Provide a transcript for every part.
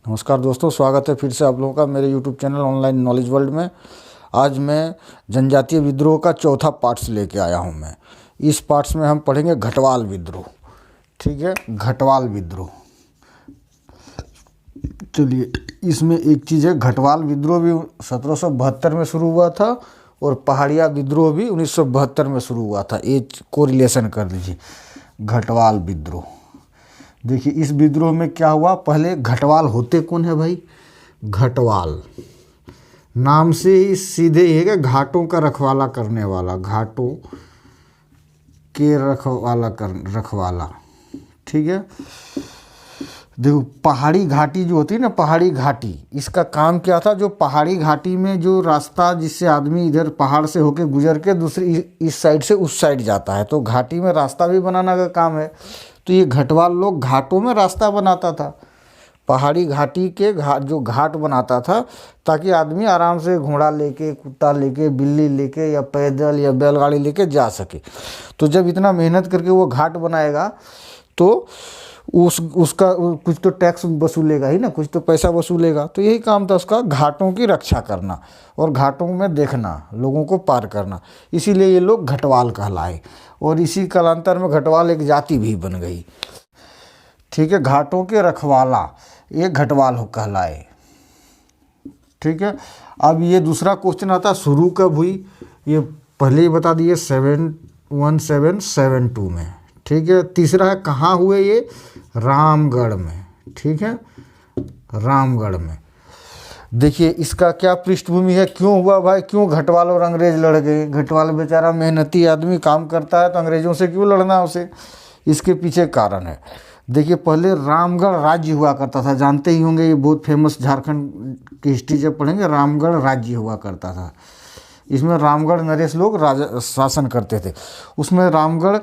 नमस्कार दोस्तों, स्वागत है फिर से आप लोगों का मेरे YouTube channel online knowledge world में। आज मैं जनजातीय विद्रोह का चौथा पार्ट्स लेके आया हूं। मैं इस पार्ट्स में हम पढ़ेंगे घटवाल विद्रोह। ठीक है, घटवाल विद्रोह। चलिए, इसमें एक चीज़ है, घटवाल विद्रोह भी 1772 में शुरू हुआ था और पहाड़िया विद्रोह भी 1972 में शुरू हुआ था। ये को रिलेशन कर लीजिए। घटवाल विद्रोह, देखिए इस विद्रोह में क्या हुआ। पहले घटवाल होते कौन है भाई? घटवाल नाम से ही सीधे ही है कि घाटों का रखवाला करने वाला, घाटों के रखवाला। ठीक है, देखो पहाड़ी घाटी जो होती है ना, पहाड़ी घाटी, इसका काम क्या था? जो पहाड़ी घाटी में जो रास्ता जिससे आदमी इधर पहाड़ से होके गुजर के दूसरी इस साइड से उस साइड जाता है, तो घाटी में रास्ता भी बनाना का काम है। तो ये घटवाल लोग घाटों में रास्ता बनाता था, पहाड़ी घाटी के जो घाट बनाता था, ताकि आदमी आराम से घोड़ा लेके, कुत्ता लेके, बिल्ली लेके या पैदल या बैलगाड़ी लेके जा सके। तो जब इतना मेहनत करके वो घाट बनाएगा तो उसका कुछ तो टैक्स वसूलेगा ही ना, कुछ तो पैसा वसूलेगा। तो यही काम था उसका, घाटों की रक्षा करना और घाटों में देखना, लोगों को पार करना। इसीलिए ये लोग घटवाल कहलाए और इसी कालांतर में घटवाल एक जाति भी बन गई। ठीक है, घाटों के रखवाला ये घटवाल कहलाए। ठीक है, अब ये दूसरा क्वेश्चन आता, शुरू कब हुई? ये पहले ही बता दिए 1772 में। ठीक है, तीसरा है कहाँ हुए? ये रामगढ़ में। ठीक है, रामगढ़ में। देखिए इसका क्या पृष्ठभूमि है, क्यों हुआ भाई? क्यों घटवाल और अंग्रेज लड़ गए? घटवाल बेचारा मेहनती आदमी काम करता है, तो अंग्रेजों से क्यों लड़ना उसे? इसके पीछे कारण है। देखिए पहले रामगढ़ राज्य हुआ करता था, जानते ही होंगे, ये बहुत फेमस, झारखंड की हिस्ट्री जब पढ़ेंगे, रामगढ़ राज्य हुआ करता था। इसमें रामगढ़ नरेश लोग राजा शासन करते थे। उसमें रामगढ़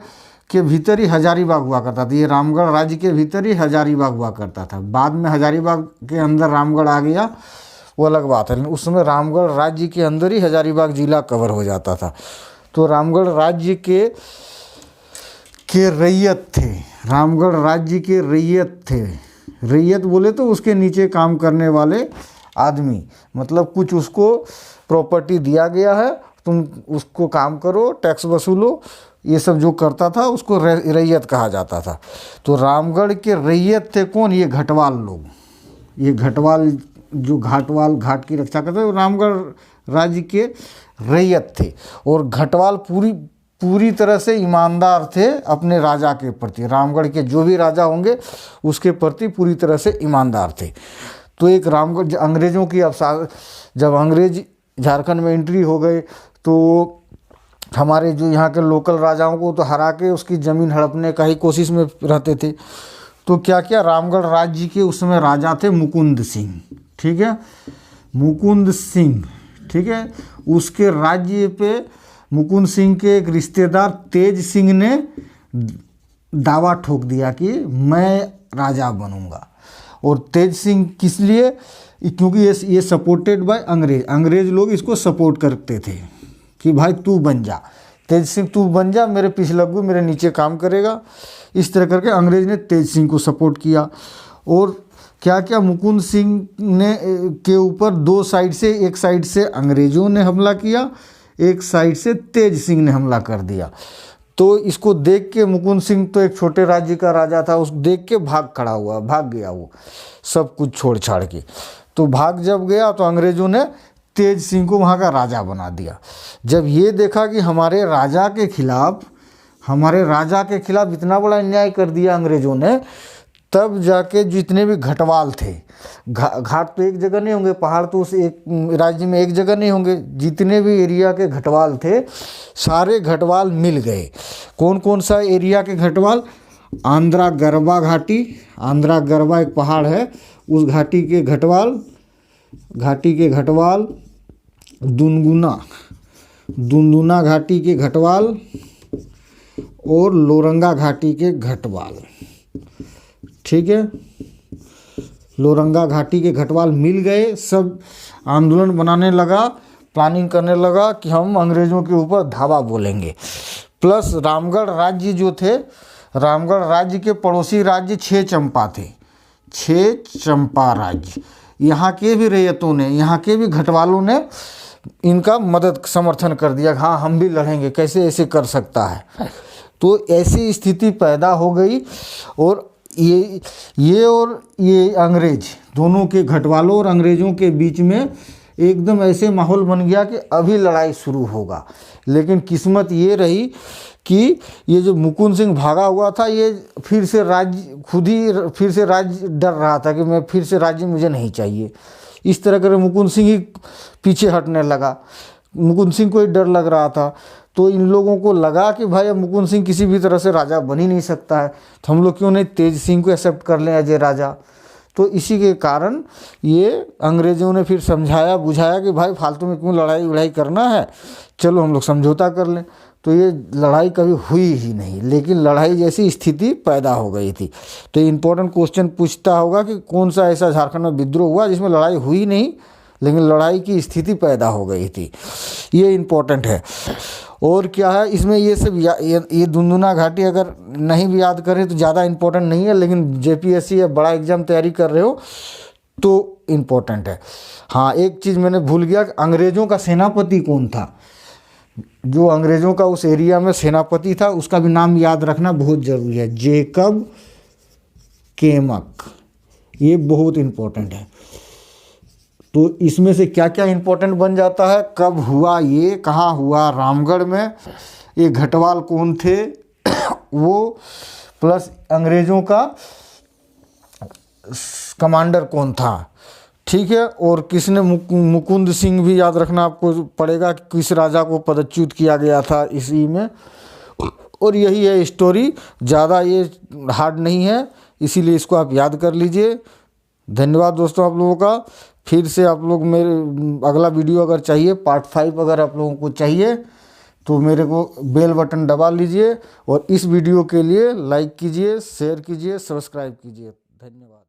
के भीतर ही हजारीबाग हुआ करता था। ये रामगढ़ राज्य के भीतर ही हजारीबाग हुआ करता था। बाद में हजारीबाग के अंदर रामगढ़ आ गया, वो अलग बात है, लेकिन उस समय रामगढ़ राज्य के अंदर ही हजारीबाग जिला कवर हो जाता था। तो रामगढ़ राज्य के रैयत थे, रामगढ़ राज्य के रैयत थे। रैयत बोले तो उसके नीचे काम करने वाले आदमी, मतलब कुछ उसको प्रॉपर्टी दिया गया है, तुम उसको काम करो, टैक्स वसूलो, ये सब जो करता था उसको रैयत कहा जाता था। तो रामगढ़ के रैयत थे कौन? ये घटवाल लोग। ये घटवाल जो घाटवाल घाट की रक्षा करते थे, रामगढ़ राज्य के रैयत थे। और घटवाल पूरी तरह से ईमानदार थे अपने राजा के प्रति। रामगढ़ के जो भी राजा होंगे उसके प्रति पूरी तरह से ईमानदार थे। तो एक रामगढ़ अंग्रेज़ों की जब अंग्रेज झारखंड में एंट्री हो गए, तो हमारे जो यहाँ के लोकल राजाओं को तो हरा के उसकी ज़मीन हड़पने का ही कोशिश में रहते थे। तो क्या किया, रामगढ़ राज्य के उस समय राजा थे मुकुंद सिंह। ठीक है, मुकुंद सिंह। ठीक है, उसके राज्य पे मुकुंद सिंह के एक रिश्तेदार तेज सिंह ने दावा ठोक दिया कि मैं राजा बनूंगा। और तेज सिंह किस लिए? क्योंकि ये सपोर्टेड बाय अंग्रेज लोग इसको सपोर्ट करते थे कि भाई तू बन जा, तेज सिंह तू बन जा, मेरे पीछे लगू, मेरे नीचे काम करेगा। इस तरह करके अंग्रेज ने तेज सिंह को सपोर्ट किया। और क्या क्या, मुकुंद सिंह ने के ऊपर दो साइड से, एक साइड से अंग्रेजों ने हमला किया, एक साइड से तेज सिंह ने हमला कर दिया। तो इसको देख के मुकुंद सिंह तो एक छोटे राज्य का राजा था, उस देख के भाग गया वो सब कुछ छोड़ छाड़ के। तो भाग जब गया तो अंग्रेजों ने तेज सिंह को वहाँ का राजा बना दिया। जब ये देखा कि हमारे राजा के खिलाफ इतना बड़ा अन्याय कर दिया अंग्रेजों ने, तब जाके जितने भी घटवाल थे, घाट तो एक जगह नहीं होंगे, पहाड़ तो उस एक राज्य में एक जगह नहीं होंगे, जितने भी एरिया के घटवाल थे सारे घटवाल मिल गए। कौन कौन सा एरिया के घटवाल? आंध्रा गरबा घाटी, आंध्रा गरबा एक पहाड़ है, उस घाटी के घटवाल, दुनदुना घाटी के घटवाल और लोरंगा घाटी के घटवाल। ठीक है, लोरंगा घाटी के घटवाल मिल गए, सब आंदोलन बनाने लगा, प्लानिंग करने लगा कि हम अंग्रेज़ों के ऊपर धावा बोलेंगे। प्लस रामगढ़ राज्य जो थे, रामगढ़ राज्य के पड़ोसी राज्य 6 चंपा थे। 6 चंपा राज्य। यहाँ के भी रैयतों ने, यहाँ के भी घटवालों ने इनका मदद समर्थन कर दिया, हाँ हम भी लड़ेंगे, कैसे ऐसे कर सकता है। तो ऐसी स्थिति पैदा हो गई और ये अंग्रेज दोनों के, घटवालों और अंग्रेज़ों के बीच में एकदम ऐसे माहौल बन गया कि अभी लड़ाई शुरू होगा। लेकिन किस्मत ये रही कि ये जो मुकुंद सिंह भागा हुआ था, ये फिर से राज्य, खुद ही फिर से राज्य डर रहा था कि मैं फिर से राज्य मुझे नहीं चाहिए। इस तरह कर मुकुंद सिंह ही पीछे हटने लगा, मुकुंद सिंह को ही डर लग रहा था। तो इन लोगों को लगा कि भाई अब मुकुंद सिंह किसी भी तरह से राजा बन ही नहीं सकता है, तो हम लोग क्यों नहीं तेज सिंह को एक्सेप्ट कर लें एज ए राजा। तो इसी के कारण ये अंग्रेज़ों ने फिर समझाया बुझाया कि भाई फालतू में क्यों लड़ाई वड़ाई करना है, चलो हम लोग समझौता कर लें। तो ये लड़ाई कभी हुई ही नहीं, लेकिन लड़ाई जैसी स्थिति पैदा हो गई थी। तो इम्पोर्टेंट क्वेश्चन पूछता होगा कि कौन सा ऐसा झारखंड में विद्रोह हुआ जिसमें लड़ाई हुई नहीं लेकिन लड़ाई की स्थिति पैदा हो गई थी, ये इम्पोर्टेंट है। और क्या है इसमें, ये सब ये दुंदुना घाटी अगर नहीं भी याद करें तो ज़्यादा इम्पोर्टेंट नहीं है, लेकिन जेपीएससी या बड़ा एग्जाम तैयारी कर रहे हो तो इम्पोर्टेंट है। हाँ, एक चीज़ मैंने भूल गया, अंग्रेज़ों का सेनापति कौन था, जो अंग्रेज़ों का उस एरिया में सेनापति था उसका भी नाम याद रखना बहुत ज़रूरी है, जेकब केमक, ये बहुत इम्पोर्टेंट है। तो इसमें से क्या क्या इम्पोर्टेंट बन जाता है, कब हुआ ये, कहाँ हुआ, रामगढ़ में, ये घटवाल कौन थे वो, प्लस अंग्रेज़ों का कमांडर कौन था, ठीक है। और किसने, मुकुंद सिंह भी याद रखना आपको पड़ेगा, किस राजा को पदच्युत किया गया था इसी में। और यही है स्टोरी, ज़्यादा ये हार्ड नहीं है, इसीलिए इसको आप याद कर लीजिए। धन्यवाद दोस्तों आप लोगों का। फिर से आप लोग मेरे अगला वीडियो अगर चाहिए, पार्ट 5 अगर आप लोगों को चाहिए तो मेरे को बेल बटन दबा लीजिए और इस वीडियो के लिए लाइक कीजिए, शेयर कीजिए, सब्सक्राइब कीजिए। धन्यवाद।